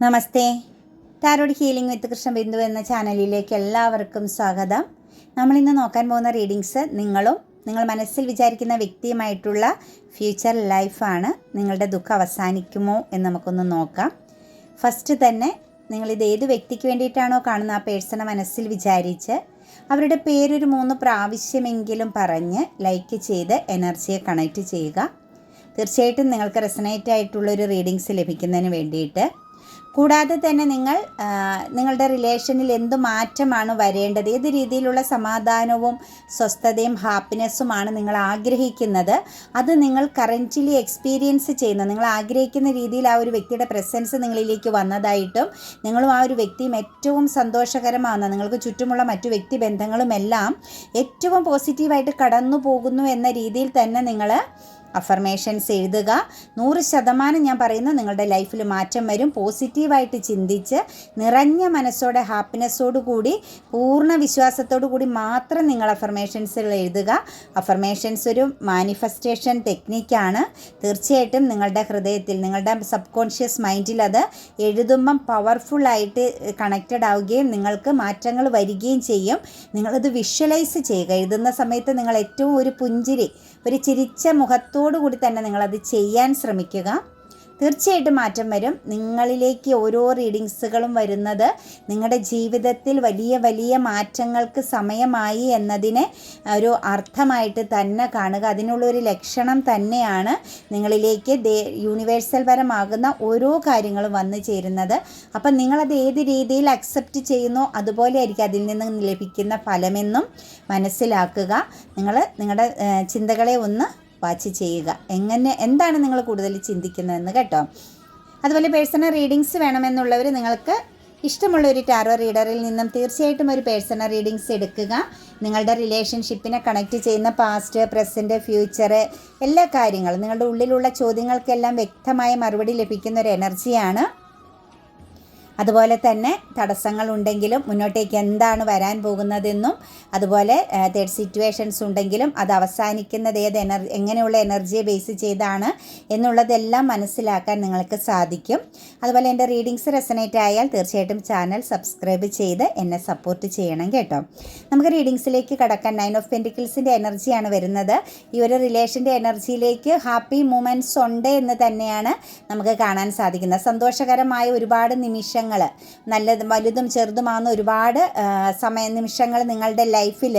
നമസ്തേ. Tarot healing വിത്ത് കൃഷ്ണബിന്ദു എന്ന ചാനലിലേക്ക് എല്ലാവർക്കും സ്വാഗതം. നമ്മളിന്ന് നോക്കാൻ പോകുന്ന റീഡിങ്സ് നിങ്ങൾ മനസ്സിൽ വിചാരിക്കുന്ന വ്യക്തിയുമായിട്ടുള്ള ഫ്യൂച്ചർ ലൈഫാണ്. നിങ്ങളുടെ ദുഃഖം അവസാനിക്കുമോ എന്ന് നമുക്കൊന്ന് നോക്കാം. ഫസ്റ്റ് തന്നെ നിങ്ങളിത് ഏത് വ്യക്തിക്ക് വേണ്ടിയിട്ടാണോ കാണുന്ന ആ പേഴ്സണെ മനസ്സിൽ വിചാരിച്ച് അവരുടെ പേരൊരു 3 പ്രാവശ്യമെങ്കിലും പറഞ്ഞ് ലൈക്ക് ചെയ്ത് എനർജിയെ കണക്റ്റ് ചെയ്യുക. തീർച്ചയായിട്ടും നിങ്ങൾക്ക് റെസനേറ്റ് ആയിട്ടുള്ളൊരു റീഡിങ്സ് ലഭിക്കുന്നതിന് വേണ്ടിയിട്ട്. കൂടാതെ തന്നെ നിങ്ങളുടെ റിലേഷനിൽ എന്ത് മാറ്റമാണ് വരേണ്ടത്, ഏത് രീതിയിലുള്ള സമാധാനവും സ്വസ്ഥതയും ഹാപ്പിനെസ്സുമാണ് നിങ്ങൾ ആഗ്രഹിക്കുന്നത്, അത് നിങ്ങൾ കറൻറ്റ്ലി എക്സ്പീരിയൻസ് ചെയ്യുന്ന, നിങ്ങൾ ആഗ്രഹിക്കുന്ന രീതിയിൽ ആ ഒരു വ്യക്തിയുടെ പ്രസൻസ് നിങ്ങളിലേക്ക് വന്നതായിട്ടും നിങ്ങളും ആ ഒരു വ്യക്തിയും ഏറ്റവും സന്തോഷകരമാകുന്ന, നിങ്ങൾക്ക് ചുറ്റുമുള്ള മറ്റു വ്യക്തി ബന്ധങ്ങളുമെല്ലാം ഏറ്റവും പോസിറ്റീവായിട്ട് കടന്നു പോകുന്നു എന്ന രീതിയിൽ തന്നെ നിങ്ങൾ അഫർമേഷൻസ് എഴുതുക. 100% ഞാൻ പറയുന്നു, നിങ്ങളുടെ ലൈഫിൽ മാറ്റം വരും. പോസിറ്റീവായിട്ട് ചിന്തിച്ച് നിറഞ്ഞ മനസ്സോടെ ഹാപ്പിനെസ്സോടു കൂടി പൂർണ്ണ വിശ്വാസത്തോടു കൂടി മാത്രം നിങ്ങൾ അഫർമേഷൻസുകൾ എഴുതുക. അഫർമേഷൻസ് ഒരു മാനിഫെസ്റ്റേഷൻ ടെക്നിക്കാണ്. തീർച്ചയായിട്ടും നിങ്ങളുടെ ഹൃദയത്തിൽ, നിങ്ങളുടെ സബ് കോൺഷ്യസ് മൈൻഡിൽ അത് എഴുതുമ്പം പവർഫുള്ളായിട്ട് കണക്റ്റഡ് ആവുകയും നിങ്ങൾക്ക് മാറ്റങ്ങൾ വരികയും ചെയ്യും. നിങ്ങളത് വിഷ്വലൈസ് ചെയ്യുക. എഴുതുന്ന സമയത്ത് നിങ്ങൾ ഏറ്റവും ഒരു പുഞ്ചിരി, ഒരു ചിരിച്ച മുഖത്തോടു കൂടി തന്നെ നിങ്ങളത് ചെയ്യാൻ ശ്രമിക്കുക. തീർച്ചയായിട്ടും മാറ്റം വരും. നിങ്ങളിലേക്ക് ഓരോ റീഡിങ്സുകളും വരുന്നത് നിങ്ങളുടെ ജീവിതത്തിൽ വലിയ വലിയ മാറ്റങ്ങൾക്ക് സമയമായി എന്നതിനെ ഒരു അർത്ഥമായിട്ട് തന്നെ കാണുക. അതിനുള്ളൊരു ലക്ഷണം തന്നെയാണ് നിങ്ങളിലേക്ക് യൂണിവേഴ്സൽ പരമാകുന്ന ഓരോ കാര്യങ്ങളും വന്നു ചേരുന്നത്. അപ്പം നിങ്ങളത് ഏത് രീതിയിൽ അക്സെപ്റ്റ് ചെയ്യുന്നോ അതുപോലെ ആയിരിക്കും അതിൽ നിന്ന് ലഭിക്കുന്ന ഫലമെന്നും മനസ്സിലാക്കുക. നിങ്ങളുടെ ചിന്തകളെ ഒന്ന് വാച്ച് ചെയ്യുക. എന്താണ് നിങ്ങൾ കൂടുതൽ ചിന്തിക്കുന്നതെന്ന് കേട്ടോ. അതുപോലെ പേഴ്സണൽ റീഡിങ്സ് വേണമെന്നുള്ളവർ നിങ്ങൾക്ക് ഇഷ്ടമുള്ള ഒരു ടാരോ റീഡറിൽ നിന്നും തീർച്ചയായിട്ടും ഒരു പേഴ്സണൽ റീഡിങ്സ് എടുക്കുക. നിങ്ങളുടെ റിലേഷൻഷിപ്പിനെ കണക്റ്റ് ചെയ്യുന്ന പാസ്റ്റ്, പ്രസൻറ്റ്, ഫ്യൂച്ചർ എല്ലാ കാര്യങ്ങളും, നിങ്ങളുടെ ഉള്ളിലുള്ള ചോദ്യങ്ങൾക്കെല്ലാം വ്യക്തമായ മറുപടി ലഭിക്കുന്ന ഒരു എനർജിയാണ്. അതുപോലെ തന്നെ തടസ്സങ്ങളുണ്ടെങ്കിലും മുന്നോട്ടേക്ക് എന്താണ് വരാൻ പോകുന്നതെന്നും, അതുപോലെ തേർഡ് സിറ്റുവേഷൻസ് ഉണ്ടെങ്കിലും അത് അവസാനിക്കുന്നത് എങ്ങനെയുള്ള എനർജിയെ ബേസ് ചെയ്താണ് എന്നുള്ളതെല്ലാം മനസ്സിലാക്കാൻ നിങ്ങൾക്ക് സാധിക്കും. അതുപോലെ എൻ്റെ റീഡിങ്സ് റെസനേറ്റ് ആയാൽ തീർച്ചയായിട്ടും ചാനൽ സബ്സ്ക്രൈബ് ചെയ്ത് എന്നെ സപ്പോർട്ട് ചെയ്യണം കേട്ടോ. നമുക്ക് റീഡിങ്സിലേക്ക് കടക്കാൻ 9 ഓഫ് പെൻറ്റിക്കിൾസിൻ്റെ എനർജിയാണ് വരുന്നത്. ഈ ഒരു റിലേഷൻ്റെ എനർജിയിലേക്ക് ഹാപ്പി മൂമെൻറ്റ്സ് ഉണ്ട് എന്ന് തന്നെയാണ് നമുക്ക് കാണാൻ സാധിക്കുന്നത്. സന്തോഷകരമായ ഒരുപാട് നിമിഷങ്ങൾ, വലുതും ചെറുതുമാകുന്ന ഒരുപാട് നിമിഷങ്ങൾ നിങ്ങളുടെ ലൈഫിൽ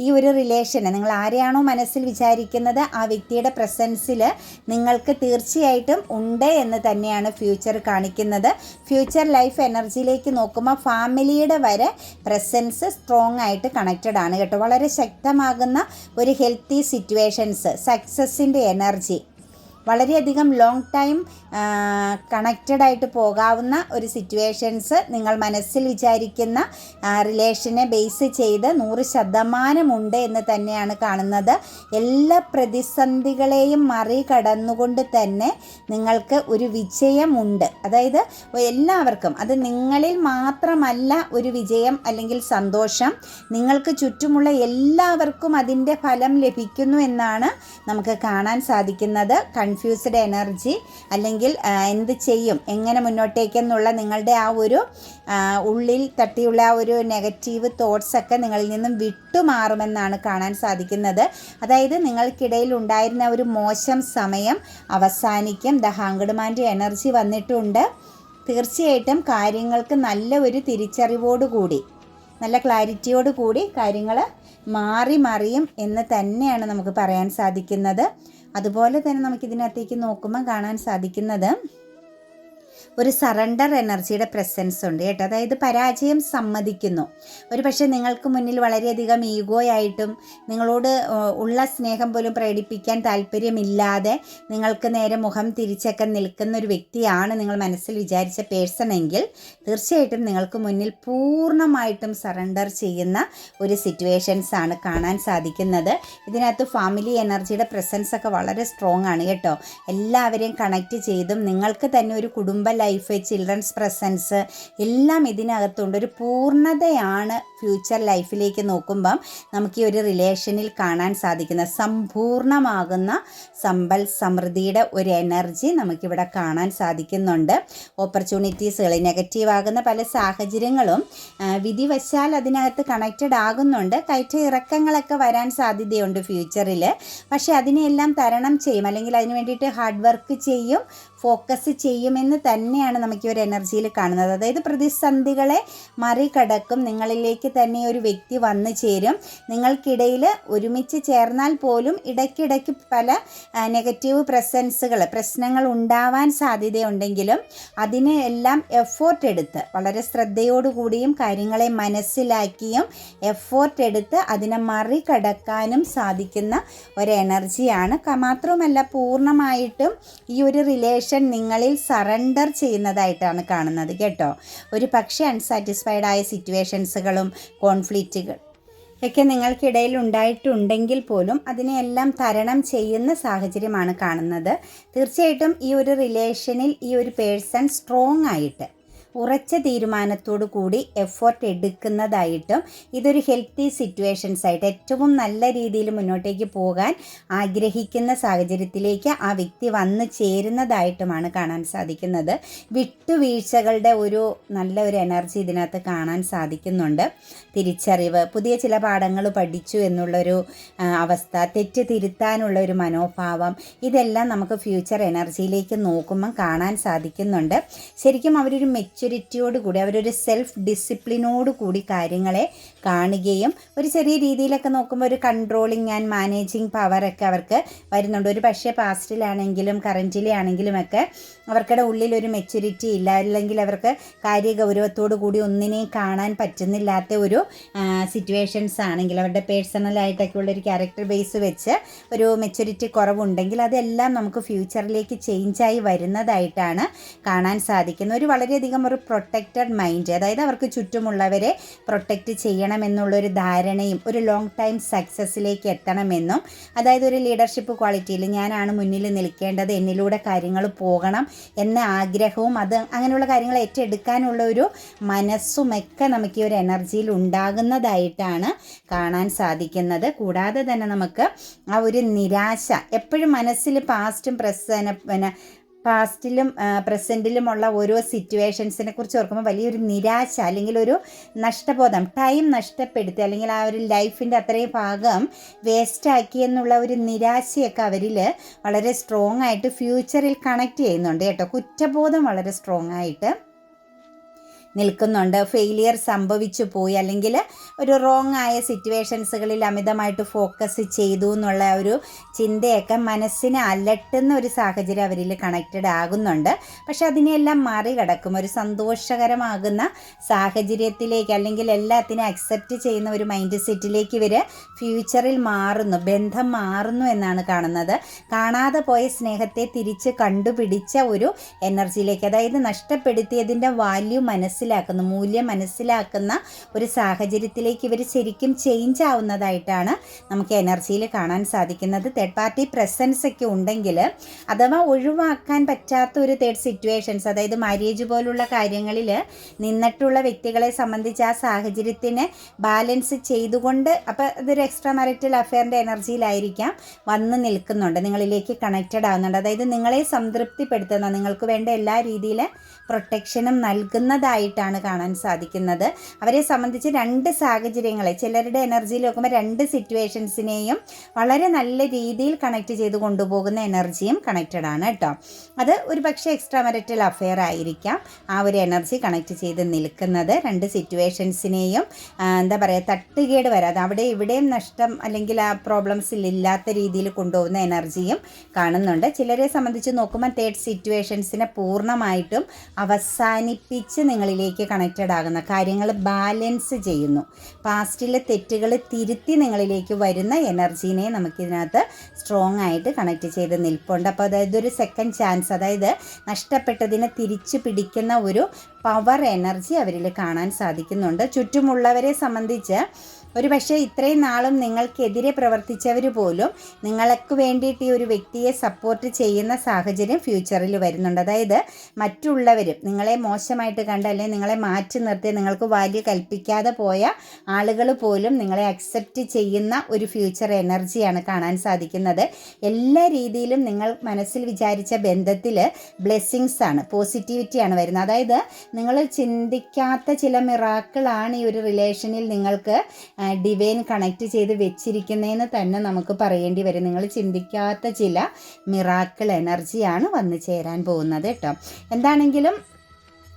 ഈ ഒരു റിലേഷന്, നിങ്ങൾ ആരെയാണോ മനസ്സിൽ വിചാരിക്കുന്നത് ആ വ്യക്തിയുടെ പ്രസൻസിൽ നിങ്ങൾക്ക് തീർച്ചയായിട്ടും ഉണ്ട് എന്ന് തന്നെയാണ് ഫ്യൂച്ചർ കാണിക്കുന്നത്. ഫ്യൂച്ചർ ലൈഫ് എനർജിയിലേക്ക് നോക്കുമ്പോൾ ഫാമിലിയുടെ വരെ പ്രസൻസ് സ്ട്രോങ് ആയിട്ട് കണക്റ്റഡ് ആണ് കേട്ടോ. വളരെ ശക്തമാകുന്ന ഒരു ഹെൽത്തി സിറ്റുവേഷൻസ്, സക്സസിൻ്റെ എനർജി, വളരെയധികം ലോങ് ടൈം കണക്റ്റഡ് ആയിട്ട് പോകാവുന്ന ഒരു സിറ്റുവേഷൻസ് നിങ്ങൾ മനസ്സിൽ വിചാരിക്കുന്ന റിലേഷനെ ബേസ് ചെയ്ത് 100% ഉണ്ട് എന്ന് തന്നെയാണ് കാണുന്നത്. എല്ലാ പ്രതിസന്ധികളെയും മറികടന്നുകൊണ്ട് തന്നെ നിങ്ങൾക്ക് ഒരു വിജയമുണ്ട്. അതായത് എല്ലാവർക്കും, അത് നിങ്ങളിൽ മാത്രമല്ല ഒരു വിജയം അല്ലെങ്കിൽ സന്തോഷം, നിങ്ങൾക്ക് ചുറ്റുമുള്ള എല്ലാവർക്കും അതിൻ്റെ ഫലം ലഭിക്കുന്നു എന്നാണ് നമുക്ക് കാണാൻ സാധിക്കുന്നത്. കൺഫ്യൂസ്ഡ് എനർജി അല്ലെങ്കിൽ എന്ത് ചെയ്യും, എങ്ങനെ മുന്നോട്ടേക്കെന്നുള്ള നിങ്ങളുടെ ആ ഒരു ഉള്ളിൽ തട്ടിയുള്ള ആ ഒരു നെഗറ്റീവ് തോട്ട്സൊക്കെ നിങ്ങളിൽ നിന്നും വിട്ടുമാറുമെന്നാണ് കാണാൻ സാധിക്കുന്നത്. അതായത് നിങ്ങൾക്കിടയിൽ ഉണ്ടായിരുന്ന ഒരു മോശം സമയം അവസാനിക്കും. ദ ഹാങ്ഡ് മാൻ്റെ എനർജി വന്നിട്ടുണ്ട്. തീർച്ചയായിട്ടും കാര്യങ്ങൾക്ക് നല്ല ഒരു തിരിച്ചറിവോടുകൂടി, നല്ല ക്ലാരിറ്റിയോടുകൂടി കാര്യങ്ങൾ മറിയും എന്ന് തന്നെയാണ് നമുക്ക് പറയാൻ സാധിക്കുന്നത്. അതുപോലെ തന്നെ നമുക്കിതിനകത്തേക്ക് നോക്കുമ്പോൾ കാണാൻ സാധിക്കുന്നത് ഒരു സറണ്ടർ എനർജിയുടെ പ്രസൻസ് ഉണ്ട് കേട്ടോ. അതായത് പരാജയം സമ്മതിക്കുന്നു. ഒരു പക്ഷേ നിങ്ങൾക്ക് മുന്നിൽ വളരെയധികം ഈഗോയായിട്ടും നിങ്ങളോട് ഉള്ള സ്നേഹം പോലും പ്രകടിപ്പിക്കാൻ താല്പര്യമില്ലാതെ നിങ്ങൾക്ക് നേരെ മുഖം തിരിച്ചൊക്കെ നിൽക്കുന്ന ഒരു വ്യക്തിയാണ് നിങ്ങൾ മനസ്സിൽ വിചാരിച്ച പേഴ്സൺ എങ്കിൽ തീർച്ചയായിട്ടും നിങ്ങൾക്ക് മുന്നിൽ പൂർണ്ണമായിട്ടും സറണ്ടർ ചെയ്യുന്ന ഒരു സിറ്റുവേഷൻസ് ആണ് കാണാൻ സാധിക്കുന്നത്. ഇതിനകത്ത് ഫാമിലി എനർജിയുടെ പ്രസൻസ് ഒക്കെ വളരെ സ്ട്രോങ് ആണ് കേട്ടോ. എല്ലാവരെയും കണക്റ്റ് ചെയ്തും നിങ്ങൾക്ക് തന്നെ ഒരു കുടുംബ ലൈഫ്, ചിൽഡ്രൻസ് പ്രസൻസ് എല്ലാം ഇതിനകത്തുണ്ട്. ഒരു പൂർണ്ണതയാണ് ഫ്യൂച്ചർ ലൈഫിലേക്ക് നോക്കുമ്പം നമുക്ക് ഈ ഒരു റിലേഷനിൽ കാണാൻ സാധിക്കുന്ന സമ്പൂർണ്ണമാകുന്ന സമ്പൽ സമൃദ്ധിയുടെ ഒരു എനർജി നമുക്കിവിടെ കാണാൻ സാധിക്കുന്നുണ്ട്. ഓപ്പർച്യൂണിറ്റീസുകൾ, നെഗറ്റീവാകുന്ന പല സാഹചര്യങ്ങളും വിധിവശാൽ അതിനകത്ത് കണക്റ്റഡ് ആകുന്നുണ്ട്. കയറ്റ ഇറക്കങ്ങളൊക്കെ വരാൻ സാധ്യതയുണ്ട് ഫ്യൂച്ചറിൽ. പക്ഷേ അതിനെല്ലാം തരണം ചെയ്യും, അല്ലെങ്കിൽ അതിന് വേണ്ടിയിട്ട് ഹാർഡ് വർക്ക് ചെയ്യും, ഫോക്കസ് ചെയ്യുമെന്ന് തന്നെയാണ് നമുക്ക് ഈ ഒരു എനർജിയിൽ കാണുന്നത്. അതായത് പ്രതിസന്ധികളെ മറികടക്കും, നിങ്ങളിലേക്ക് തന്നെ ഒരു വ്യക്തി വന്നു ചേരും. നിങ്ങൾക്കിടയിൽ ഒരുമിച്ച് ചേർന്നാൽ പോലും ഇടയ്ക്കിടയ്ക്ക് പല നെഗറ്റീവ് പ്രശ്നങ്ങൾ ഉണ്ടാവാൻ സാധ്യതയുണ്ടെങ്കിലും അതിനെ എല്ലാം എഫോർട്ട് എടുത്ത്, വളരെ ശ്രദ്ധയോടുകൂടിയും കാര്യങ്ങളെ മനസ്സിലാക്കിയും എഫോർട്ട് എടുത്ത് അതിനെ മറികടക്കാനും സാധിക്കുന്ന ഒരു എനർജിയാണ്. മാത്രമല്ല പൂർണ്ണമായിട്ടും ഈ ഒരു റിലേഷൻ നിങ്ങളിൽ സറണ്ടർ ചെയ്യുന്നതായിട്ടാണ് കാണുന്നത് കേട്ടോ. ഒരു പക്ഷേ അൺസാറ്റിസ്ഫൈഡ് ആയ സിറ്റുവേഷൻസുകളും കോൺഫ്ലിക്റ്റുകൾ ഒക്കെ നിങ്ങൾക്കിടയിൽ ഉണ്ടായിട്ടുണ്ടെങ്കിൽ പോലും അതിനെയെല്ലാം തരണം ചെയ്യുന്ന സാഹചര്യമാണ് കാണുന്നത്. തീർച്ചയായിട്ടും ഈ ഒരു റിലേഷനിൽ ഈ ഒരു പേഴ്സൺ സ്ട്രോങ് ആയിട്ട് ഉറച്ച തീരുമാനത്തോടു കൂടി എഫോർട്ട് എടുക്കുന്നതായിട്ടും ഇതൊരു ഹെൽത്തി സിറ്റുവേഷൻസ് ആയിട്ട് ഏറ്റവും നല്ല രീതിയിൽ മുന്നോട്ടേക്ക് പോകാൻ ആഗ്രഹിക്കുന്ന സാഹചര്യത്തിലേക്ക് ആ വ്യക്തി വന്നു ചേരുന്നതായിട്ടുമാണ് കാണാൻ സാധിക്കുന്നത്. വിട്ടുവീഴ്ചകളുടെ ഒരു നല്ല ഒരു എനർജി ഇതിനകത്ത് കാണാൻ സാധിക്കുന്നുണ്ട്. തിരിച്ചറിവ്, പുതിയ ചില പാഠങ്ങൾ പഠിച്ചു എന്നുള്ളൊരു അവസ്ഥ, തെറ്റ് തിരുത്താനുള്ള ഒരു മനോഭാവം, ഇതെല്ലാം നമുക്ക് ഫ്യൂച്ചർ എനർജിയിലേക്ക് നോക്കുമ്പം കാണാൻ സാധിക്കുന്നുണ്ട്. ശരിക്കും അവരൊരു മെച്യൂരിറ്റിയോട് കൂടി, അവരൊരു സെൽഫ് ഡിസിപ്ലിനോട് കൂടി കാര്യങ്ങളെ കാണുകയും ഒരു ചെറിയ രീതിയിലൊക്കെ നോക്കുമ്പോൾ ഒരു കൺട്രോളിങ് ആൻഡ് മാനേജിങ് പവറൊക്കെ അവർക്ക് വരുന്നുണ്ട്. ഒരു പക്ഷേ പാസ്റ്റിലാണെങ്കിലും കറൻറ്റിലെ ആണെങ്കിലും ഒക്കെ അവർക്കുടെ ഉള്ളിൽ ഒരു മെച്യൂരിറ്റി ഇല്ല, അല്ലെങ്കിൽ അവർക്ക് കാര്യഗൗരവത്തോടു കൂടി ഒന്നിനെയും കാണാൻ പറ്റുന്നില്ലാത്ത ഒരു സിറ്റുവേഷൻസ് ആണെങ്കിൽ, അവരുടെ പേഴ്സണലായിട്ടൊക്കെ ഉള്ളൊരു ക്യാരക്ടർ ബേസ് വെച്ച് ഒരു മെച്യൂരിറ്റി കുറവുണ്ടെങ്കിൽ അതെല്ലാം നമുക്ക് ഫ്യൂച്ചറിലേക്ക് ചേഞ്ചായി വരുന്നതായിട്ടാണ് കാണാൻ സാധിക്കുന്നത്. ഒരു വളരെയധികം ഒരു പ്രൊട്ടക്റ്റഡ് മൈൻഡ്, അതായത് അവർക്ക് ചുറ്റുമുള്ളവരെ പ്രൊട്ടക്റ്റ് ചെയ്യണമെന്നുള്ളൊരു ധാരണയും ഒരു ലോങ് ടൈം സക്സസ്സിലേക്ക് എത്തണമെന്നും, അതായത് ഒരു ലീഡർഷിപ്പ് ക്വാളിറ്റിയിൽ ഞാനാണ് മുന്നിൽ നിൽക്കേണ്ടത്, എന്നിലൂടെ കാര്യങ്ങൾ പോകണം എന്ന ആഗ്രഹവും അങ്ങനെയുള്ള കാര്യങ്ങൾ ഏറ്റെടുക്കാനുള്ള ഒരു മനസ്സുമൊക്കെ നമുക്ക് ഈ ഒരു എനർജിയിൽ ഉണ്ടാകുന്നതായിട്ടാണ് കാണാൻ സാധിക്കുന്നത്. കൂടാതെ തന്നെ നമുക്ക് ആ ഒരു നിരാശ എപ്പോഴും മനസ്സിൽ പാസ്റ്റിലും പ്രസൻറ്റിലുമുള്ള ഓരോ സിറ്റുവേഷൻസിനെ കുറിച്ച് ഓർക്കുമ്പോൾ വലിയൊരു നിരാശ, അല്ലെങ്കിൽ ഒരു നഷ്ടബോധം, ടൈം നഷ്ടപ്പെടുത്തി, അല്ലെങ്കിൽ ആ ഒരു ലൈഫിൻ്റെ അത്രയും ഭാഗം വേസ്റ്റാക്കി എന്നുള്ള ഒരു നിരാശയൊക്കെ അവരിൽ വളരെ സ്ട്രോങ് ആയിട്ട് ഫ്യൂച്ചറിൽ കണക്ട് ചെയ്യുന്നുണ്ട് കേട്ടോ. കുറ്റബോധം വളരെ സ്ട്രോങ് ആയിട്ട് നിൽക്കുന്നുണ്ട്. ഫെയിലിയർ സംഭവിച്ചു പോയി, അല്ലെങ്കിൽ ഒരു റോങ് ആയ സിറ്റുവേഷൻസുകളിൽ അമിതമായിട്ട് ഫോക്കസ് ചെയ്തു എന്നുള്ള ഒരു ചിന്തയൊക്കെ മനസ്സിനെ അലട്ടുന്ന ഒരു സാഹചര്യം അവരിൽ കണക്റ്റഡ് ആകുന്നുണ്ട്. പക്ഷെ അതിനെല്ലാം മറികടക്കും ഒരു സന്തോഷകരമാകുന്ന സാഹചര്യത്തിലേക്ക്, അല്ലെങ്കിൽ എല്ലാത്തിനും അക്സെപ്റ്റ് ചെയ്യുന്ന ഒരു മൈൻഡ് സെറ്റിലേക്ക് ഇവർ ഫ്യൂച്ചറിൽ മാറുന്നു, ബന്ധം മാറുന്നു എന്നാണ് കാണുന്നത്. കാണാതെ പോയ സ്നേഹത്തെ തിരിച്ച് കണ്ടുപിടിച്ച ഒരു എനർജിയിലേക്ക്, അതായത് നഷ്ടപ്പെടുത്തിയതിൻ്റെ വാല്യൂ മൂല്യം മനസ്സിലാക്കുന്ന ഒരു സാഹചര്യത്തിലേക്ക് ഇവർ ശരിക്കും ചേഞ്ച് ആവുന്നതായിട്ടാണ് നമുക്ക് എനർജിയിൽ കാണാൻ സാധിക്കുന്നത്. തേർഡ് പാർട്ടി പ്രസൻസ് ഒക്കെ ഉണ്ടെങ്കിൽ, അഥവാ ഒഴിവാക്കാൻ പറ്റാത്ത ഒരു തേർഡ് സിറ്റുവേഷൻസ്, അതായത് മാരേജ് പോലുള്ള കാര്യങ്ങളിൽ നിന്നിട്ടുള്ള വ്യക്തികളെ സംബന്ധിച്ച് ആ സാഹചര്യത്തിന് ബാലൻസ് ചെയ്തുകൊണ്ട്, അപ്പോൾ ഇതൊരു എക്സ്ട്രാ മാരിറ്റൽ അഫെയറിൻ്റെ എനർജിയിലായിരിക്കാം വന്ന് നിൽക്കുന്നുണ്ട്, നിങ്ങളിലേക്ക് കണക്റ്റഡ് ആവുന്നുണ്ട്. അതായത് നിങ്ങളെ സംതൃപ്തിപ്പെടുത്തുന്ന, നിങ്ങൾക്ക് വേണ്ട എല്ലാ രീതിയിലും പ്രൊട്ടക്ഷനും നൽകുന്നതായിട്ടാണ് കാണാൻ സാധിക്കുന്നത്. അവരെ സംബന്ധിച്ച് രണ്ട് സാഹചര്യങ്ങളെ, ചിലരുടെ എനർജിയിൽ നോക്കുമ്പോൾ രണ്ട് സിറ്റുവേഷൻസിനെയും വളരെ നല്ല രീതിയിൽ കണക്ട് ചെയ്ത് കൊണ്ടുപോകുന്ന എനർജിയും കണക്റ്റഡ് ആണ് കേട്ടോ. അത് ഒരു പക്ഷേ എക്സ്ട്രാ മാരിറ്റൽ അഫെയർ ആയിരിക്കാം ആ ഒരു എനർജി കണക്ട് ചെയ്ത് നിൽക്കുന്നത്. രണ്ട് സിറ്റുവേഷൻസിനെയും എന്താ പറയുക, തട്ടുകേട് വരാതെ അവിടെ ഇവിടെയും നഷ്ടം അല്ലെങ്കിൽ ആ പ്രോബ്ലംസ് ഇല്ലാത്ത രീതിയിൽ കൊണ്ടുപോകുന്ന എനർജിയും കാണുന്നുണ്ട്. ചിലരെ സംബന്ധിച്ച് നോക്കുമ്പോൾ തേർഡ് സിറ്റുവേഷൻസിനെ പൂർണ്ണമായിട്ടും അവസാനിപ്പിച്ച് നിങ്ങളിലേക്ക് കണക്റ്റഡ് ആകുന്ന, കാര്യങ്ങൾ ബാലൻസ് ചെയ്യുന്നു, പാസ്റ്റിലെ തെറ്റുകൾ തിരുത്തി നിങ്ങളിലേക്ക് വരുന്ന എനർജീനെ നമുക്കിതിനകത്ത് സ്ട്രോങ് ആയിട്ട് കണക്ട് ചെയ്ത് നിൽപ്പുണ്ട്. അപ്പോൾ അതായത് ഒരു സെക്കൻഡ് ചാൻസ്, അതായത് നഷ്ടപ്പെട്ടതിനെ തിരിച്ചു പിടിക്കുന്ന ഒരു പവർ എനർജി അവരിൽ കാണാൻ സാധിക്കുന്നുണ്ട്. ചുറ്റുമുള്ളവരെ സംബന്ധിച്ച് ഒരു പക്ഷേ ഇത്രയും നാളും നിങ്ങൾക്കെതിരെ പ്രവർത്തിച്ചവർ പോലും നിങ്ങൾക്ക് വേണ്ടിയിട്ട് ഈ ഒരു വ്യക്തിയെ സപ്പോർട്ട് ചെയ്യുന്ന സാഹചര്യം ഫ്യൂച്ചറിൽ വരുന്നുണ്ട്. അതായത് മറ്റുള്ളവരും നിങ്ങളെ മോശമായിട്ട് കണ്ട് അല്ലെങ്കിൽ നിങ്ങളെ മാറ്റി നിർത്തി നിങ്ങൾക്ക് വാല്യൂ കൽപ്പിക്കാതെ പോയ ആളുകൾ പോലും നിങ്ങളെ അക്സെപ്റ്റ് ചെയ്യുന്ന ഒരു ഫ്യൂച്ചർ എനർജിയാണ് കാണാൻ സാധിക്കുന്നത്. എല്ലാ രീതിയിലും നിങ്ങൾ മനസ്സിൽ വിചാരിച്ച ബന്ധത്തിൽ ബ്ലെസ്സിങ്സ് ആണ്, പോസിറ്റിവിറ്റിയാണ് വരുന്നത്. അതായത് നിങ്ങൾ ചിന്തിക്കാത്ത ചില മിറാക്കിളാണ് ഈ ഒരു റിലേഷനിൽ നിങ്ങൾക്ക് ഡിവൈൻ കണക്റ്റ് ചെയ്ത് വെച്ചിരിക്കുന്നതെന്ന് തന്നെ നമുക്ക് പറയേണ്ടി വരും. നിങ്ങൾ ചിന്തിക്കാത്ത ചില മിറാക്കിൾ എനർജിയാണ് വന്നു ചേരാൻ പോകുന്നത് കേട്ടോ. എന്താണെങ്കിലും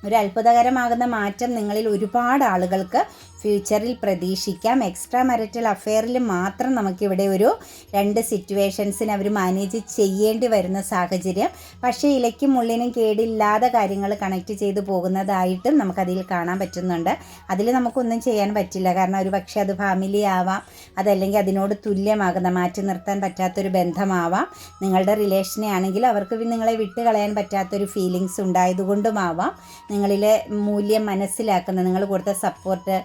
ഒരു അത്ഭുതകരമാകുന്ന മാറ്റം നിങ്ങളിൽ ഒരുപാട് ആളുകൾക്ക് ഫ്യൂച്ചറിൽ പ്രതീക്ഷിക്കാം. എക്സ്ട്രാ മാരിറ്റൽ അഫെയറിൽ മാത്രം നമുക്കിവിടെ ഒരു 2 സിറ്റുവേഷൻസിന് അവർ മാനേജ് ചെയ്യേണ്ടി വരുന്ന സാഹചര്യം. പക്ഷേ ഇലയ്ക്കും മുള്ളിനും കേടില്ലാതെ കാര്യങ്ങൾ കണക്റ്റ് ചെയ്ത് പോകുന്നതായിട്ടും നമുക്കതിൽ കാണാൻ പറ്റുന്നുണ്ട്. അതിൽ നമുക്കൊന്നും ചെയ്യാൻ പറ്റില്ല. കാരണം ഒരു പക്ഷേ അത് ഫാമിലി ആവാം, അതല്ലെങ്കിൽ അതിനോട് തുല്യമാകുന്ന മാറ്റി നിർത്താൻ പറ്റാത്തൊരു ബന്ധമാവാം. നിങ്ങളുടെ റിലേഷനെ ആണെങ്കിൽ അവർക്ക് നിങ്ങളെ വിട്ട് കളയാൻ പറ്റാത്തൊരു ഫീലിങ്സ് ഉണ്ടായതുകൊണ്ടുമാവാം. നിങ്ങളിലെ മൂല്യം മനസ്സിലാക്കുന്ന, നിങ്ങൾ കൊടുത്ത സപ്പോർട്ട്,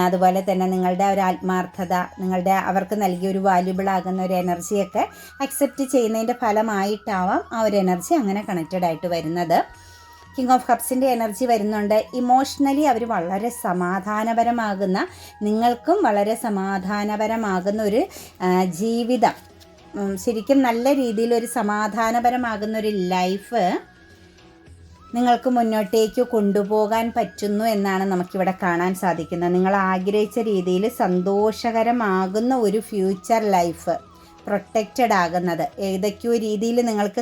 അതുപോലെ തന്നെ നിങ്ങളുടെ ഒരു ആത്മാർത്ഥത, നിങ്ങളുടെ അവർക്ക് നൽകിയ ഒരു വാല്യുബിൾ ആകുന്ന ഒരു എനർജിയൊക്കെ അക്സെപ്റ്റ് ചെയ്യുന്നതിൻ്റെ ഫലമായിട്ടാവാം ആ ഒരു എനർജി അങ്ങനെ കണക്റ്റഡ് ആയിട്ട് വരുന്നത്. കിങ് ഓഫ് കപ്സിൻ്റെ എനർജി വരുന്നുണ്ട്. ഇമോഷണലി അവർ വളരെ സമാധാനപരമാകുന്ന, നിങ്ങൾക്കും വളരെ സമാധാനപരമാകുന്ന ഒരു ജീവിതം, ശരിക്കും നല്ല രീതിയിൽ ഒരു സമാധാനപരമാകുന്ന ഒരു ലൈഫ് നിങ്ങൾക്ക് മുന്നോട്ടേക്ക് കൊണ്ടുപോകാൻ പറ്റുന്നു എന്നാണ് നമുക്കിവിടെ കാണാൻ സാധിക്കുന്നത്. നിങ്ങൾ ആഗ്രഹിച്ച രീതിയിൽ സന്തോഷകരമാകുന്ന ഒരു ഫ്യൂച്ചർ ലൈഫ്, പ്രൊട്ടക്റ്റഡ് ആകുന്നത്, ഏതൊക്കെയോ രീതിയിൽ നിങ്ങൾക്ക്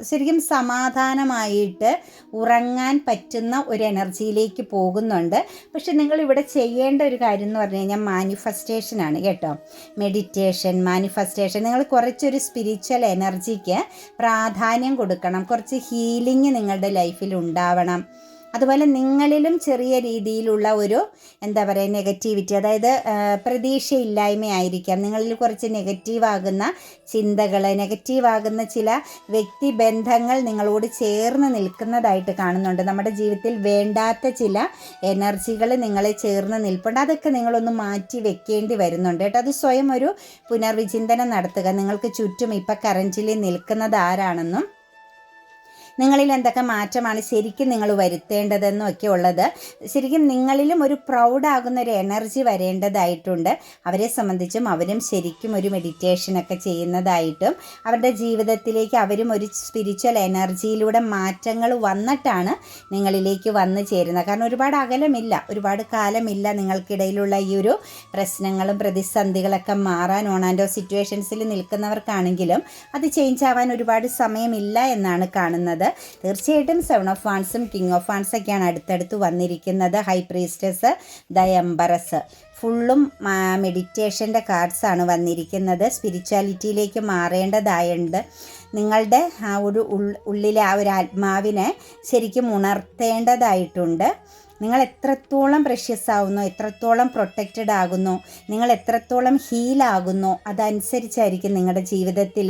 ശരിക്കും സമാധാനമായിട്ട് ഉറങ്ങാൻ പറ്റുന്ന ഒരു എനർജിയിലേക്ക് പോകുന്നുണ്ട്. പക്ഷെ നിങ്ങളിവിടെ ചെയ്യേണ്ട ഒരു കാര്യം എന്ന് പറഞ്ഞു കഴിഞ്ഞാൽ മാനിഫെസ്റ്റേഷനാണ് കേട്ടോ. മെഡിറ്റേഷൻ, മാനിഫെസ്റ്റേഷൻ, നിങ്ങൾ കുറച്ചൊരു സ്പിരിച്വൽ എനർജിക്ക് പ്രാധാന്യം കൊടുക്കണം. കുറച്ച് ഹീലിംഗ് നിങ്ങളുടെ ലൈഫിൽ ഉണ്ടാവണം. അതുപോലെ നിങ്ങളിലും ചെറിയ രീതിയിലുള്ള ഒരു നെഗറ്റിവിറ്റി, അതായത് പ്രതീക്ഷയില്ലായ്മയായിരിക്കാം. നിങ്ങളിൽ കുറച്ച് നെഗറ്റീവാകുന്ന ചിന്തകൾ, നെഗറ്റീവാകുന്ന ചില വ്യക്തിബന്ധങ്ങൾ നിങ്ങളോട് ചേർന്ന് നിൽക്കുന്നതായിട്ട് കാണുന്നുണ്ട്. നമ്മുടെ ജീവിതത്തിൽ വേണ്ടാത്ത ചില എനർജികൾ നിങ്ങളെ ചേർന്ന് നിൽപ്പുണ്ട്. അതൊക്കെ നിങ്ങളൊന്ന് മാറ്റി വെക്കേണ്ടി വരുന്നുണ്ട് കേട്ടോ. അത് സ്വയം ഒരു പുനർവിചിന്തനം നടത്തുക. നിങ്ങൾക്ക് ചുറ്റും ഇപ്പം കറൻറ്റിൽ നിൽക്കുന്നത് ആരാണെന്നും നിങ്ങളിൽ എന്തൊക്കെ മാറ്റമാണ് ശരിക്കും നിങ്ങൾ വരുത്തേണ്ടതെന്നും ഒക്കെ ഉള്ളത്, ശരിക്കും നിങ്ങളിലും ഒരു പ്രൗഡാകുന്ന ഒരു എനർജി വരേണ്ടതായിട്ടുണ്ട്. അവരെ സംബന്ധിച്ചും അവരും ശരിക്കും ഒരു മെഡിറ്റേഷനൊക്കെ ചെയ്യുന്നതായിട്ടും അവരുടെ ജീവിതത്തിലേക്ക് അവരും ഒരു സ്പിരിച്വൽ എനർജിയിലൂടെ മാറ്റങ്ങൾ വന്നിട്ടാണ് നിങ്ങളിലേക്ക് വന്നു ചേരുന്നത്. കാരണം ഒരുപാട് അകലമില്ല, ഒരുപാട് കാലമില്ല നിങ്ങൾക്കിടയിലുള്ള ഈ ഒരു പ്രശ്നങ്ങളും പ്രതിസന്ധികളൊക്കെ മാറാൻ. ഓൺ ആൻഡ് ഓഫ് സിറ്റുവേഷൻസിൽ നിൽക്കുന്നവർക്കാണെങ്കിലും അത് ചേഞ്ച് ആവാൻ ഒരുപാട് സമയമില്ല എന്നാണ് കാണുന്നത്. തീർച്ചയായിട്ടും 7 ഓഫ് വാൻസും കിങ് ഓഫ് വാൻസ് ഒക്കെയാണ് അടുത്തടുത്ത് വന്നിരിക്കുന്നത്. ഹൈ പ്രീസ്റ്റസ്, ദ എംബറസ്, ഫുള്ളും മെഡിറ്റേഷൻ്റെ കാർഡ്സാണ് വന്നിരിക്കുന്നത്. സ്പിരിച്വാലിറ്റിയിലേക്ക് മാറേണ്ടതായുണ്ട്. നിങ്ങളുടെ ആ ഒരു ഉള്ളിലെ ആ ഒരു ആത്മാവിനെ ശരിക്കും ഉണർത്തേണ്ടതായിട്ടുണ്ട്. നിങ്ങൾ എത്രത്തോളം പ്രഷ്യസ് ആകുന്നു, എത്രത്തോളം പ്രൊട്ടക്റ്റഡ് ആകുന്നു, നിങ്ങൾ എത്രത്തോളം ഹീലാകുന്നു, അതനുസരിച്ചായിരിക്കും നിങ്ങളുടെ ജീവിതത്തിൽ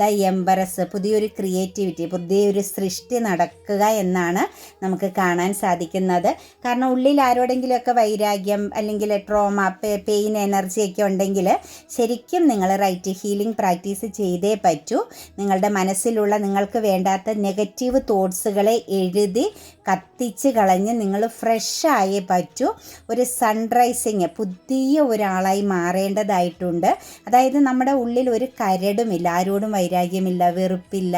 ദ എംബറസ്, പുതിയൊരു ക്രിയേറ്റിവിറ്റി, പുതിയൊരു സൃഷ്ടി നടക്കുക എന്നാണ് നമുക്ക് കാണാൻ സാധിക്കുന്നത്. കാരണം ഉള്ളിൽ ആരോടെങ്കിലുമൊക്കെ വൈരാഗ്യം അല്ലെങ്കിൽ ട്രോമ, പെയിൻ എനർജിയൊക്കെ ഉണ്ടെങ്കിൽ ശരിക്കും നിങ്ങൾ റൈറ്റ് ഹീലിംഗ് പ്രാക്ടീസ് ചെയ്തേ പറ്റൂ. നിങ്ങളുടെ മനസ്സിലുള്ള നിങ്ങൾക്ക് വേണ്ടാത്ത നെഗറ്റീവ് തോട്ട്സുകളെ എഴുതി കത്തിച്ച് കളഞ്ഞ് നിങ്ങൾ ഫ്രഷായേ പറ്റൂ. ഒരു സൺറൈസിങ്, പുതിയ ഒരാളായി മാറേണ്ടതായിട്ടുണ്ട്. അതായത് നമ്മുടെ ഉള്ളിൽ ഒരു കരടുമില്ല, ആരോടും വൈരാഗ്യമില്ല, വെറുപ്പില്ല,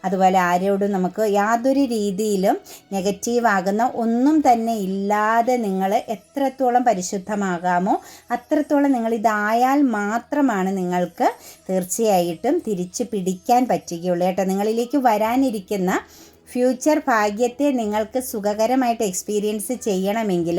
അതുപോലെ ആരോടും നമുക്ക് യാതൊരു രീതിയിലും നെഗറ്റീവാകുന്ന ഒന്നും തന്നെ ഇല്ലാതെ നിങ്ങൾ എത്രത്തോളം പരിശുദ്ധമാകാമോ അത്രത്തോളം നിങ്ങളിതായാൽ മാത്രമാണ് നിങ്ങൾക്ക് തീർച്ചയായിട്ടും തിരിച്ചു പിടിക്കാൻ പറ്റുകയുള്ളൂ കേട്ടോ. നിങ്ങളിലേക്ക് വരാനിരിക്കുന്ന ഫ്യൂച്ചർ ഭാഗ്യത്തെ നിങ്ങൾക്ക് സുഖകരമായിട്ട് എക്സ്പീരിയൻസ് ചെയ്യണമെങ്കിൽ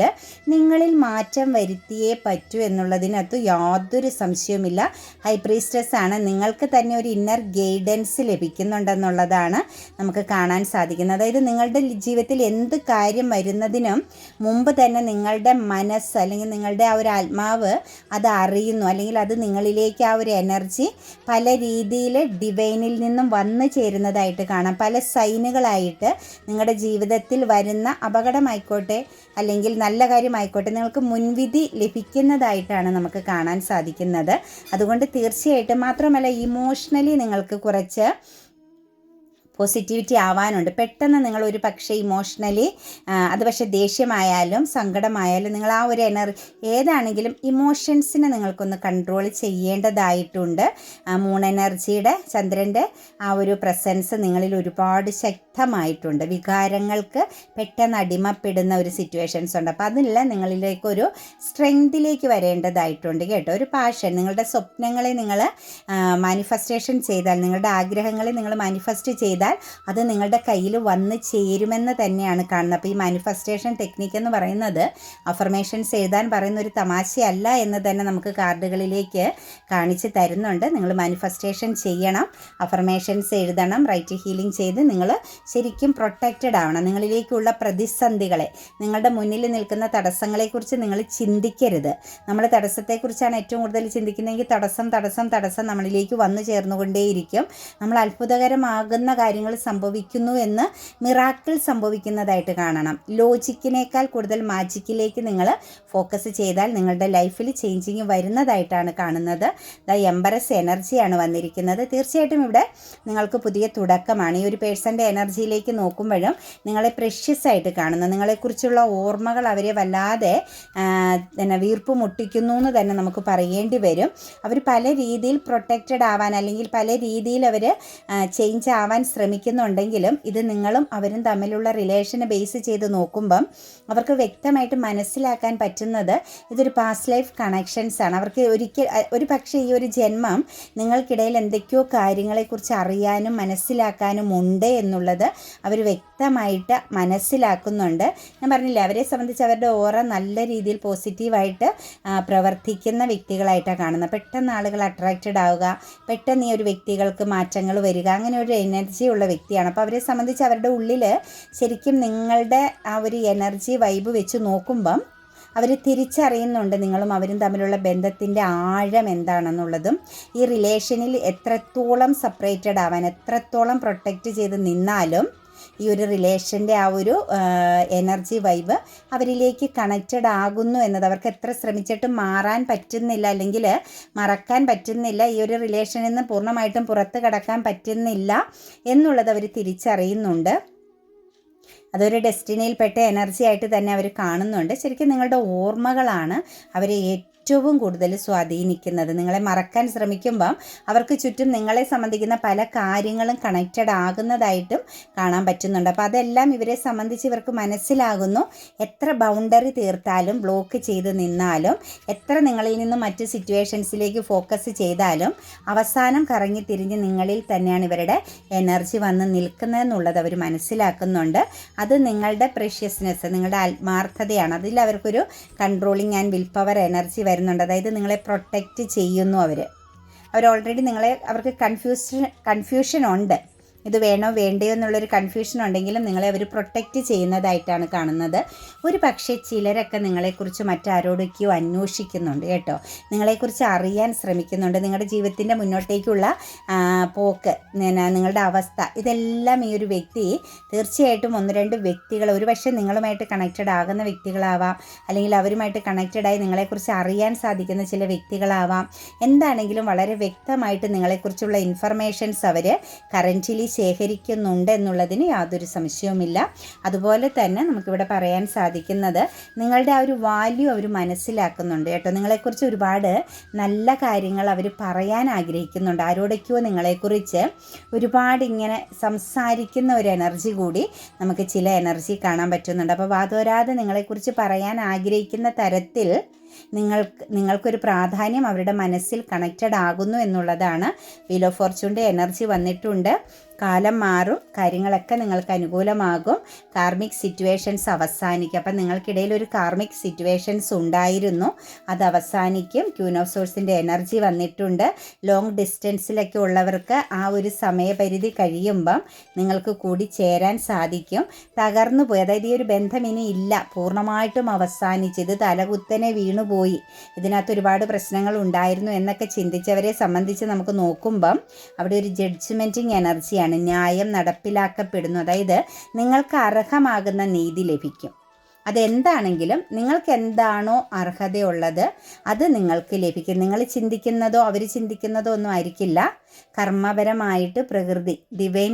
നിങ്ങളിൽ മാറ്റം വരുത്തിയേ പറ്റൂ എന്നുള്ളതിനകത്ത് യാതൊരു സംശയവുമില്ല. ഹൈ പ്രീസ്റ്റസ് ആണ്, നിങ്ങൾക്ക് തന്നെ ഒരു ഇന്നർ ഗൈഡൻസ് ലഭിക്കുന്നുണ്ടെന്നുള്ളതാണ് നമുക്ക് കാണാൻ സാധിക്കുന്നത്. അതായത് നിങ്ങളുടെ ജീവിതത്തിൽ എന്ത് കാര്യം വരുന്നതിനും മുമ്പ് തന്നെ നിങ്ങളുടെ മനസ്സ് അല്ലെങ്കിൽ നിങ്ങളുടെ ആ ഒരു ആത്മാവ് അത് അറിയുന്നു, അല്ലെങ്കിൽ അത് നിങ്ങളിലേക്ക് ആ ഒരു എനർജി പല രീതിയിൽ ഡിവൈനിൽ നിന്നും വന്നു ചേരുന്നതായിട്ട് കാണാം. പല സൈനുകളായിട്ട് ആയിട്ട് നിങ്ങളുടെ ജീവിതത്തിൽ വരുന്ന അപകടമായിക്കോട്ടെ അല്ലെങ്കിൽ നല്ല കാര്യമായിക്കോട്ടെ നിങ്ങൾക്ക് മുൻവിധി ലഭിക്കുന്നതായിട്ടാണ് നമുക്ക് കാണാൻ സാധിക്കുന്നത്. അതുകൊണ്ട് തീർച്ചയായിട്ടും, മാത്രമല്ല ഇമോഷണലി നിങ്ങൾക്ക് കുറച്ച് പോസിറ്റിവിറ്റി ആവാനുണ്ട്. പെട്ടെന്ന് നിങ്ങൾ ഒരു പക്ഷേ ഇമോഷണലി അത് പക്ഷേ ദേഷ്യമായാലും സങ്കടമായാലും നിങ്ങൾ ആ ഒരു ഏതാണെങ്കിലും ഇമോഷൻസിനെ നിങ്ങൾക്കൊന്ന് കൺട്രോൾ ചെയ്യേണ്ടതായിട്ടുണ്ട്. മൂൺ എനർജിയുടെ ചന്ദ്രൻ്റെ ആ ഒരു പ്രസൻസ് നിങ്ങളിൽ ഒരുപാട് ശക്തമായിട്ടുണ്ട്. വികാരങ്ങൾക്ക് പെട്ടെന്ന് അടിമപ്പെടുന്ന ഒരു സിറ്റുവേഷൻസ് ഉണ്ട്. അപ്പോൾ അതെല്ലാം നിങ്ങളിലേക്കൊരു സ്ട്രെങ്തിലേക്ക് വരേണ്ടതായിട്ടുണ്ട് കേട്ടോ. ഒരു പാഷൻ, നിങ്ങളുടെ സ്വപ്നങ്ങളെ നിങ്ങൾ മാനിഫെസ്റ്റേഷൻ ചെയ്താൽ, നിങ്ങളുടെ ആഗ്രഹങ്ങളെ നിങ്ങൾ മാനിഫെസ്റ്റ് ചെയ്താൽ അത് നിങ്ങളുടെ കയ്യിൽ വന്ന് ചേരുമെന്ന് തന്നെയാണ് കാണുന്നത്. അപ്പോൾ ഈ മാനിഫെസ്റ്റേഷൻ ടെക്നിക്ക് എന്ന് പറയുന്നത് അഫർമേഷൻസ് എഴുതാൻ പറയുന്ന ഒരു തമാശയല്ല എന്ന് തന്നെ നമുക്ക് കാർഡുകളിലേക്ക് കാണിച്ച് തരുന്നുണ്ട്. നിങ്ങൾ മാനിഫെസ്റ്റേഷൻ ചെയ്യണം, അഫർമേഷൻസ് എഴുതണം, റൈറ്റ് ഹീലിംഗ് ചെയ്ത് നിങ്ങൾ ശരിക്കും പ്രൊട്ടക്റ്റഡ് ആവണം. നിങ്ങളിലേക്കുള്ള പ്രതിസന്ധികളെ, നിങ്ങളുടെ മുന്നിൽ നിൽക്കുന്ന തടസ്സങ്ങളെക്കുറിച്ച് നിങ്ങൾ ചിന്തിക്കരുത്. നമ്മൾ തടസ്സത്തെക്കുറിച്ചാണ് ഏറ്റവും കൂടുതൽ ചിന്തിക്കുന്നതെങ്കിൽ തടസ്സം നമ്മളിലേക്ക് വന്നു ചേർന്നുകൊണ്ടേയിരിക്കും. നമ്മൾ അത്ഭുതകരമാകുന്ന കാര്യങ്ങൾ സംഭവിക്കുന്നു എന്ന്, മിറാക്കിൾ സംഭവിക്കുന്നതായിട്ട് കാണണം. ലോജിക്കിനേക്കാൾ കൂടുതൽ മാജിക്കിലേക്ക് നിങ്ങൾ ഫോക്കസ് ചെയ്താൽ നിങ്ങളുടെ ലൈഫിൽ ചേഞ്ചിങ് വരുന്നതായിട്ടാണ് കാണുന്നത്. എംബറസ് എനർജിയാണ് വന്നിരിക്കുന്നത്. തീർച്ചയായിട്ടും ഇവിടെ നിങ്ങൾക്ക് പുതിയ തുടക്കമാണ്. ഈ ഒരു പേഴ്സൻ്റെ എനർജിയിലേക്ക് നോക്കുമ്പോഴും നിങ്ങളെ പ്രഷ്യസ് ആയിട്ട് കാണുന്നു. നിങ്ങളെക്കുറിച്ചുള്ള ഓർമ്മകൾ അവരെ വല്ലാതെ വീർപ്പ് മുട്ടിക്കുന്നു എന്ന് തന്നെ നമുക്ക് പറയേണ്ടി വരും. അവർ പല രീതിയിൽ പ്രൊട്ടക്റ്റഡ് ആവാൻ അല്ലെങ്കിൽ പല രീതിയിൽ അവർ ചേഞ്ച് ആവാൻ ശ്രമിക്കുന്നുണ്ടെങ്കിലും ഇത് നിങ്ങളും അവരും തമ്മിലുള്ള റിലേഷനെ ബേസ് ചെയ്ത് നോക്കുമ്പം അവർക്ക് വ്യക്തമായിട്ട് മനസ്സിലാക്കാൻ പറ്റുന്നത് ഇതൊരു പാസ്റ്റ് ലൈഫ് കണക്ഷൻസ് ആണ്. അവർക്ക് ഒരു പക്ഷേ ഈ ഒരു ജന്മം നിങ്ങൾക്കിടയിൽ എന്തൊക്കെയോ കാര്യങ്ങളെക്കുറിച്ച് അറിയാനും മനസ്സിലാക്കാനും ഉണ്ട് എന്നുള്ളത് അവർ വ്യക്തമായിട്ട് മനസ്സിലാക്കുന്നുണ്ട്. ഞാൻ പറഞ്ഞില്ലേ, അവരെ സംബന്ധിച്ച് അവരുടെ ഓറ നല്ല രീതിയിൽ പോസിറ്റീവായിട്ട് പ്രവർത്തിക്കുന്ന വ്യക്തികളായിട്ടാണ് കാണുന്നത്. പെട്ടെന്ന് ആളുകൾ അട്രാക്റ്റഡ് ആവുക, പെട്ടെന്ന് ഈ ഒരു വ്യക്തികൾക്ക് മാറ്റങ്ങൾ വരിക, അങ്ങനെ ഒരു എനർജി ഉള്ള വ്യക്തിയാണ്. അപ്പോൾ അവരെ സംബന്ധിച്ച് അവരുടെ ഉള്ളിൽ ശരിക്കും നിങ്ങളുടെ ആ ഒരു എനർജി വൈബ് വെച്ച് നോക്കുമ്പം അവർ തിരിച്ചറിയുന്നുണ്ട് നിങ്ങളും അവരും തമ്മിലുള്ള ബന്ധത്തിൻ്റെ ആഴം എന്താണെന്നുള്ളതും. ഈ റിലേഷനിൽ എത്രത്തോളം സെപ്പറേറ്റഡ് ആവാൻ, എത്രത്തോളം പ്രൊട്ടക്റ്റ് ചെയ്ത് നിന്നാലും ഈ ഒരു റിലേഷൻ്റെ ആ ഒരു എനർജി വൈബ് അവരിലേക്ക് കണക്റ്റഡ് ആകുന്നു എന്നത്, അവർക്ക് എത്ര ശ്രമിച്ചിട്ടും മാറാൻ പറ്റുന്നില്ല അല്ലെങ്കിൽ മറക്കാൻ പറ്റുന്നില്ല, ഈ ഒരു റിലേഷനിൽ നിന്ന് പൂർണ്ണമായിട്ടും പുറത്ത് കടക്കാൻ പറ്റുന്നില്ല എന്നുള്ളത് അവർ തിരിച്ചറിയുന്നുണ്ട്. അതൊരു ഡെസ്റ്റിനിയിൽപ്പെട്ട എനർജി ആയിട്ട് തന്നെ അവർ കാണുന്നുണ്ട്. ശരിക്കും നിങ്ങളുടെ ഓർമ്മകളാണ് അവരെ ഏറ്റവും കൂടുതൽ സ്വാധീനിക്കുന്നത്. നിങ്ങളെ മറക്കാൻ ശ്രമിക്കുമ്പം അവർക്ക് ചുറ്റും നിങ്ങളെ സംബന്ധിക്കുന്ന പല കാര്യങ്ങളും കണക്റ്റഡ് ആകുന്നതായിട്ടും കാണാൻ പറ്റുന്നുണ്ട്. അപ്പോൾ അതെല്ലാം ഇവരെ സംബന്ധിച്ച് ഇവർക്ക് മനസ്സിലാകുന്നു. എത്ര ബൗണ്ടറി തീർത്താലും, ബ്ലോക്ക് ചെയ്ത് നിന്നാലും, എത്ര നിങ്ങളിൽ നിന്ന് മറ്റ് സിറ്റുവേഷൻസിലേക്ക് ഫോക്കസ് ചെയ്താലും അവസാനം കറങ്ങി തിരിഞ്ഞ് നിങ്ങളിൽ തന്നെയാണ് ഇവരുടെ എനർജി വന്ന് നിൽക്കുന്നതെന്നുള്ളത് അവർ മനസ്സിലാക്കുന്നുണ്ട്. അത് നിങ്ങളുടെ പ്രഷ്യസ്നെസ്, നിങ്ങളുടെ ആത്മാർത്ഥതയാണ്. അതിൽ അവർക്കൊരു controlling and will power energy വരുന്നുണ്ട്. അതായത് നിങ്ങളെ പ്രൊട്ടക്റ്റ് ചെയ്യുന്നു. അവർ ഓൾറെഡി അവർക്ക് കൺഫ്യൂഷൻ ഉണ്ട്. ഇത് വേണോ വേണ്ടയോ എന്നുള്ളൊരു കൺഫ്യൂഷൻ ഉണ്ടെങ്കിലും നിങ്ങളെ അവർ പ്രൊട്ടക്റ്റ് ചെയ്യുന്നതായിട്ടാണ് കാണുന്നത്. ഒരു പക്ഷേ ചിലരൊക്കെ നിങ്ങളെക്കുറിച്ച് മറ്റാരോടൊക്കെയോ അന്വേഷിക്കുന്നുണ്ട് കേട്ടോ. നിങ്ങളെക്കുറിച്ച് അറിയാൻ ശ്രമിക്കുന്നുണ്ട്. നിങ്ങളുടെ ജീവിതത്തിൻ്റെ മുന്നോട്ടേക്കുള്ള പോക്ക്, നിങ്ങളുടെ അവസ്ഥ, ഇതെല്ലാം ഈ ഒരു വ്യക്തി തീർച്ചയായിട്ടും ഒന്ന് രണ്ട് വ്യക്തികൾ, ഒരു പക്ഷേ നിങ്ങളുമായിട്ട് കണക്റ്റഡ് ആകുന്ന വ്യക്തികളാവാം, അല്ലെങ്കിൽ അവരുമായിട്ട് കണക്റ്റഡായി നിങ്ങളെക്കുറിച്ച് അറിയാൻ സാധിക്കുന്ന ചില വ്യക്തികളാവാം. എന്താണെങ്കിലും വളരെ വ്യക്തമായിട്ട് നിങ്ങളെക്കുറിച്ചുള്ള ഇൻഫർമേഷൻസ് അവർ കറൻറ്റ്ലി ശേഖരിക്കുന്നുണ്ട് എന്നുള്ളതിന് യാതൊരു സംശയവുമില്ല. അതുപോലെ തന്നെ നമുക്കിവിടെ പറയാൻ സാധിക്കുന്നത് നിങ്ങളുടെ ആ ഒരു വാല്യൂ അവർ മനസ്സിലാക്കുന്നുണ്ട് കേട്ടോ. നിങ്ങളെക്കുറിച്ച് ഒരുപാട് നല്ല കാര്യങ്ങൾ അവർ പറയാൻ ആഗ്രഹിക്കുന്നുണ്ട്. ആരോടൊക്കെയോ നിങ്ങളെക്കുറിച്ച് ഒരുപാട് ഇങ്ങനെ സംസാരിക്കുന്ന ഒരു എനർജി കൂടി നമുക്ക് ചില എനർജി കാണാൻ പറ്റുന്നുണ്ട്. അപ്പോൾ വാതോരാതെ നിങ്ങളെക്കുറിച്ച് പറയാൻ ആഗ്രഹിക്കുന്ന തരത്തിൽ നിങ്ങൾക്കൊരു പ്രാധാന്യം അവരുടെ മനസ്സിൽ കണക്റ്റഡ് ആകുന്നു എന്നുള്ളതാണ്. വീൽ ഓഫ് ഫോർച്യൂണിൻ്റെ എനർജി വന്നിട്ടുണ്ട്. കാലം മാറും, കാര്യങ്ങളൊക്കെ നിങ്ങൾക്ക് അനുകൂലമാകും, കാർമിക് സിറ്റുവേഷൻസ് അവസാനിക്കും. അപ്പം നിങ്ങൾക്കിടയിൽ ഒരു കാർമിക് സിറ്റുവേഷൻസ് ഉണ്ടായിരുന്നു, അത് അവസാനിക്കും. ക്യൂൻ ഓഫ് സോഴ്സിൻ്റെ എനർജി വന്നിട്ടുണ്ട്. ലോങ് ഡിസ്റ്റൻസിലൊക്കെ ഉള്ളവർക്ക് ആ ഒരു സമയപരിധി കഴിയുമ്പം നിങ്ങൾക്ക് കൂടി ചേരാൻ സാധിക്കും. തകർന്നു പോയി, അതായത് ഈ ഒരു ബന്ധം ഇനി ഇല്ല, പൂർണ്ണമായിട്ടും അവസാനിച്ച്, ഇത് തലകുത്തനെ വീണുപോയി, ഇതിനകത്ത് ഒരുപാട് പ്രശ്നങ്ങൾ ഉണ്ടായിരുന്നു എന്നൊക്കെ ചിന്തിച്ചവരെ സംബന്ധിച്ച് നമുക്ക് നോക്കുമ്പം അവിടെ ഒരു ജഡ്ജ്മെൻറ്റിങ് എനർജിയാണ്. നീതിയാണ്, ന്യായം നടപ്പിലാക്കപ്പെടുന്നു. അതായത് നിങ്ങൾക്ക് അർഹമാകുന്ന നീതി ലഭിക്കും. അതെന്താണെങ്കിലും നിങ്ങൾക്ക് എന്താണോ അർഹതയുള്ളത് അത് നിങ്ങൾക്ക് ലഭിക്കും. നിങ്ങൾ ചിന്തിക്കുന്നതോ അവർ ചിന്തിക്കുന്നതോ ഒന്നും ആയിരിക്കില്ല. കർമ്മപരമായിട്ട് പ്രകൃതി ഡിവൈൻ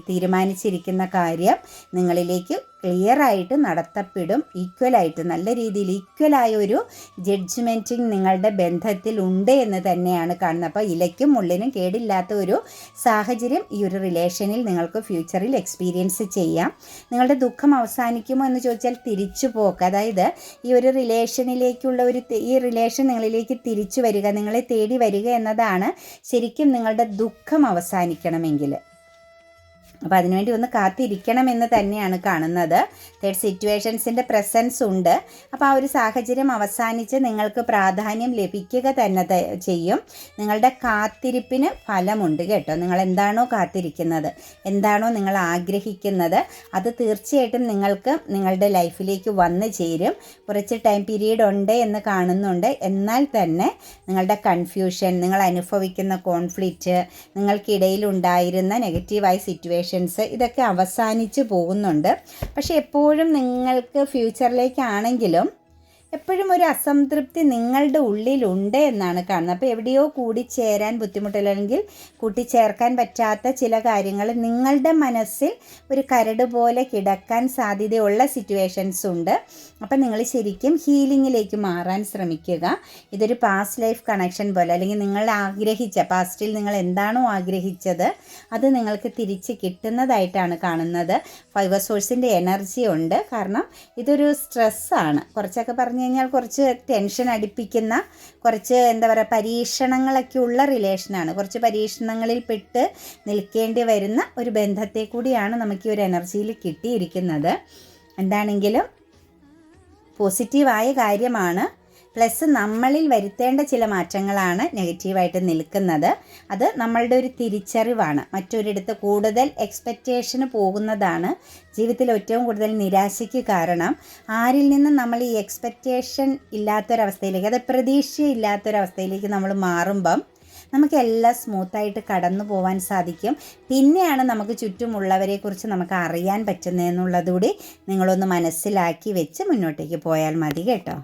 തീരുമാനിച്ചിരിക്കുന്ന കാര്യം നിങ്ങളിലേക്ക് ക്ലിയറായിട്ട് നടത്തപ്പെടും. ഈക്വലായിട്ട്, നല്ല രീതിയിൽ ഈക്വലായ ഒരു ജഡ്ജ്മെൻറ്റിങ് നിങ്ങളുടെ ബന്ധത്തിൽ ഉണ്ട് എന്ന് തന്നെയാണ് കാണുന്നത്. അപ്പോൾ ഇലയ്ക്കും മുള്ളിനും കേടില്ലാത്ത ഒരു സാഹചര്യം ഈ ഒരു റിലേഷനിൽ നിങ്ങൾക്ക് ഫ്യൂച്ചറിൽ എക്സ്പീരിയൻസ് ചെയ്യാം. നിങ്ങളുടെ ദുഃഖം അവസാനിക്കുമോ എന്ന് ചോദിച്ചാൽ തിരിച്ചു പോക്ക്, അതായത് ഈ ഒരു റിലേഷനിലേക്കുള്ള ഈ റിലേഷൻ നിങ്ങളിലേക്ക് തിരിച്ചു വരിക, നിങ്ങളെ തേടി വരിക എന്നതാണ് ശരിക്കും നിങ്ങളുടെ ദുഃഖം അവസാനിക്കണമെങ്കിൽ. അപ്പോൾ അതിനുവേണ്ടി ഒന്ന് കാത്തിരിക്കണമെന്ന് തന്നെയാണ് കാണുന്നത്. തേർഡ് സിറ്റുവേഷൻസിൻ്റെ പ്രസൻസ് ഉണ്ട്. അപ്പോൾ ആ ഒരു സാഹചര്യം അവസാനിച്ച് നിങ്ങൾക്ക് പ്രാധാന്യം ലഭിക്കുക തന്നെ ചെയ്യും. നിങ്ങളുടെ കാത്തിരിപ്പിന് ഫലമുണ്ട് കേട്ടോ. നിങ്ങൾ എന്താണോ കാത്തിരിക്കുന്നത്, എന്താണോ നിങ്ങൾ ആഗ്രഹിക്കുന്നത്, അത് തീർച്ചയായിട്ടും നിങ്ങൾക്ക് നിങ്ങളുടെ ലൈഫിലേക്ക് വന്നു ചേരും. കുറച്ച് ടൈം പീരീഡ് ഉണ്ട് എന്ന് കാണുന്നുണ്ട്. എന്നാൽ തന്നെ നിങ്ങളുടെ കൺഫ്യൂഷൻ, നിങ്ങൾ അനുഭവിക്കുന്ന കോൺഫ്ലിക്റ്റ്, നിങ്ങൾക്കിടയിലുണ്ടായിരുന്ന നെഗറ്റീവായ സിറ്റുവേഷൻ ഇതൊക്കെ അവസാനിച്ച് പോകുന്നുണ്ട്. പക്ഷെ എപ്പോഴും നിങ്ങൾക്ക് ഫ്യൂച്ചറിലേക്കാണെങ്കിലും എപ്പോഴും ഒരു അസംതൃപ്തി നിങ്ങളുടെ ഉള്ളിലുണ്ട് എന്നാണ് കാണുന്നത്. അപ്പോൾ എവിടെയോ കൂടിച്ചേരാൻ ബുദ്ധിമുട്ടില്ലെങ്കിൽ കൂട്ടിച്ചേർക്കാൻ പറ്റാത്ത ചില കാര്യങ്ങൾ നിങ്ങളുടെ മനസ്സിൽ ഒരു കരട് പോലെ കിടക്കാൻ സാധ്യതയുള്ള സിറ്റുവേഷൻസ് ഉണ്ട്. അപ്പം നിങ്ങൾ ശരിക്കും ഹീലിങ്ങിലേക്ക് മാറാൻ ശ്രമിക്കുക. ഇതൊരു പാസ്റ്റ് ലൈഫ് കണക്ഷൻ പോലെ, അല്ലെങ്കിൽ നിങ്ങൾ ആഗ്രഹിച്ച പാസ്റ്റിൽ നിങ്ങൾ എന്താണോ ആഗ്രഹിച്ചത് അത് നിങ്ങൾക്ക് തിരിച്ച് കിട്ടുന്നതായിട്ടാണ് കാണുന്നത്. ഫൈവ് സോഴ്സിൻ്റെ എനർജി ഉണ്ട്. കാരണം ഇതൊരു സ്ട്രെസ്സാണ്. കുറച്ചൊക്കെ പറഞ്ഞു കഴിഞ്ഞാൽ കുറച്ച് ടെൻഷൻ അടിപ്പിക്കുന്ന, കുറച്ച് എന്താ പറയുക, പരീക്ഷണങ്ങളൊക്കെ ഉള്ള റിലേഷനാണ്. കുറച്ച് പരീക്ഷണങ്ങളിൽ പെട്ട് നിൽക്കേണ്ടി വരുന്ന ഒരു ബന്ധത്തെ കൂടിയാണ് നമുക്ക് ഈ ഒരു എനർജിയിൽ കിട്ടിയിരിക്കുന്നത്. എന്താണെങ്കിലും പോസിറ്റീവായ കാര്യമാണ്. പ്ലസ് നമ്മളിൽ വരുത്തേണ്ട ചില മാറ്റങ്ങളാണ് നെഗറ്റീവായിട്ട് നിൽക്കുന്നത്. അത് നമ്മളുടെ ഒരു തിരിച്ചറിവാണ്. മറ്റൊരിടത്ത് കൂടുതൽ എക്സ്പെക്റ്റേഷന് പോകുന്നതാണ് ജീവിതത്തിൽ ഏറ്റവും കൂടുതൽ നിരാശയ്ക്ക് കാരണം. ആരിൽ നിന്നും നമ്മൾ ഈ എക്സ്പെക്റ്റേഷൻ ഇല്ലാത്തൊരവസ്ഥയിലേക്ക്, അത് പ്രതീക്ഷയില്ലാത്തൊരവസ്ഥയിലേക്ക് നമ്മൾ മാറുമ്പം നമുക്കെല്ലാം സ്മൂത്തായിട്ട് കടന്നു പോകാൻ സാധിക്കും. പിന്നെയാണ് നമുക്ക് ചുറ്റുമുള്ളവരെക്കുറിച്ച് നമുക്ക് അറിയാൻ പറ്റുന്നതെന്നുള്ളതുകൂടി നിങ്ങളൊന്ന് മനസ്സിലാക്കി വെച്ച് മുന്നോട്ടേക്ക് പോയാൽ മതി കേട്ടോ.